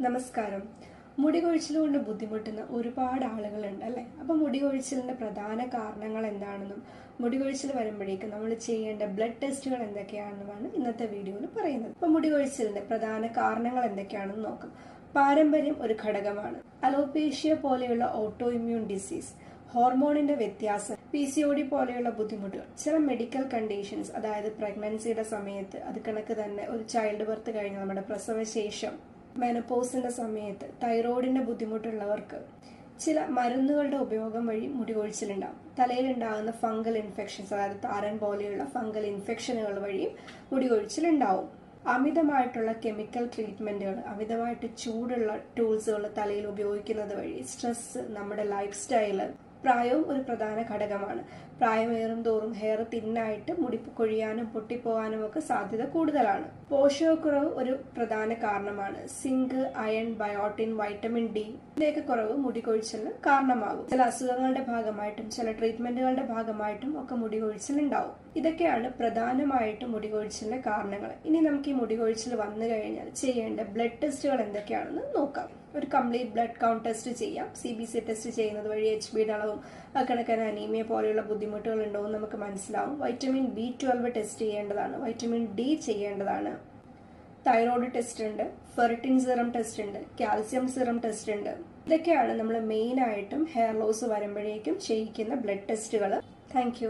നമസ്കാരം. മുടി കൊഴിച്ചിലുകൊണ്ട് ബുദ്ധിമുട്ടുന്ന ഒരുപാട് ആളുകളുണ്ട് അല്ലേ? അപ്പോൾ മുടി കൊഴിച്ചിലിന്റെ പ്രധാന കാരണങ്ങൾ എന്താണെന്നും മുടി കൊഴിച്ചിൽ വരുമ്പോഴേക്കും നമ്മൾ ചെയ്യേണ്ട ബ്ലഡ് ടെസ്റ്റുകൾ എന്തൊക്കെയാണെന്നുമാണ് ഇന്നത്തെ വീഡിയോയിൽ പറയുന്നത്. അപ്പോൾ മുടി കൊഴിച്ചിലിന്റെ പ്രധാന കാരണങ്ങൾ എന്തൊക്കെയാണെന്ന് നോക്കാം. പാരമ്പര്യം ഒരു ഘടകമാണ്. അലോപേഷ്യ പോലെയുള്ള ഓട്ടോ ഇമ്മ്യൂൺ ഡിസീസ്, ഹോർമോണിന്റെ വ്യത്യാസം, PCOD പോലെയുള്ള ബുദ്ധിമുട്ടുകൾ, ചില മെഡിക്കൽ കണ്ടീഷൻസ്, അതായത് പ്രഗ്നൻസിയുടെ സമയത്ത്, അത് കണക്ക് തന്നെ ഒരു ചൈൽഡ് ബർത്ത് കഴിഞ്ഞ് നമ്മുടെ പ്രസവശേഷം, മെനപ്പോസിന്റെ സമയത്ത്, തൈറോയിഡിന്റെ ബുദ്ധിമുട്ടുള്ളവർക്ക് ചില മരുന്നുകളുടെ ഉപയോഗം വഴി മുടി കൊഴിച്ചിലുണ്ടാവും. തലയിലുണ്ടാകുന്ന ഫംഗൽ ഇൻഫെക്ഷൻസ്, അതായത് താരൻ പോലെയുള്ള ഫംഗൽ ഇൻഫെക്ഷനുകൾ വഴിയും മുടി കൊഴിച്ചിലുണ്ടാവും. അമിതമായിട്ടുള്ള കെമിക്കൽ ട്രീറ്റ്മെന്റുകൾ, അമിതമായിട്ട് ചൂടുള്ള ടൂൾസുകൾ തലയിൽ ഉപയോഗിക്കുന്നത് വഴി, സ്ട്രെസ്, നമ്മുടെ ലൈഫ് സ്റ്റൈല്, പ്രായവും ഒരു പ്രധാന ഘടകമാണ്. പ്രായമേറും തോറും ഹെയർ തിന്നായിട്ട് മുടി കൊഴിയാനും പൊട്ടിപ്പോകാനും ഒക്കെ സാധ്യത കൂടുതലാണ്. പോഷകക്കുറവ് ഒരു പ്രധാന കാരണമാണ്. Zinc, iron, biotin, vitamin D ഇതിന്റെയൊക്കെ കുറവ് മുടി കൊഴിച്ചിലിന് കാരണമാകും. ചില അസുഖങ്ങളുടെ ഭാഗമായിട്ടും ചില ട്രീറ്റ്മെന്റുകളുടെ ഭാഗമായിട്ടും ഒക്കെ മുടി കൊഴിച്ചിലുണ്ടാവും. ഇതൊക്കെയാണ് പ്രധാനമായിട്ടും മുടി കൊഴിച്ചിലിന്റെ കാരണങ്ങൾ. ഇനി നമുക്ക് ഈ മുടി കൊഴിച്ചിൽ വന്നു കഴിഞ്ഞാൽ ചെയ്യേണ്ട ബ്ലഡ് ടെസ്റ്റുകൾ എന്തൊക്കെയാണെന്ന് നോക്കാം. ഒരു കംപ്ലീറ്റ് ബ്ലഡ് കൗണ്ട് ടെസ്റ്റ് ചെയ്യാം. CBC ടെസ്റ്റ് ചെയ്യുന്നത് വഴി HB അളവും കണക്കിന് അനീമിയ പോലെയുള്ള ബുദ്ധിമുട്ടുകൾ ഉണ്ടോ എന്ന് നമുക്ക് മനസ്സിലാവും. വൈറ്റമിൻ B12 ടെസ്റ്റ് ചെയ്യേണ്ടതാണ്. വൈറ്റമിൻ D ചെയ്യേണ്ടതാണ്. തൈറോയ്ഡ് ടെസ്റ്റ് ഉണ്ട്, ഫെറിറ്റിൻ സിറം ടെസ്റ്റ് ഉണ്ട്, കാൽസ്യം സിറം ടെസ്റ്റ് ഉണ്ട്. ഇതൊക്കെയാണ് നമ്മൾ മെയിൻ ആയിട്ടും ഹെയർ ലോസ് വരുമ്പോഴേക്കും ചെയ്യിക്കുന്ന ബ്ലഡ് ടെസ്റ്റുകൾ. താങ്ക്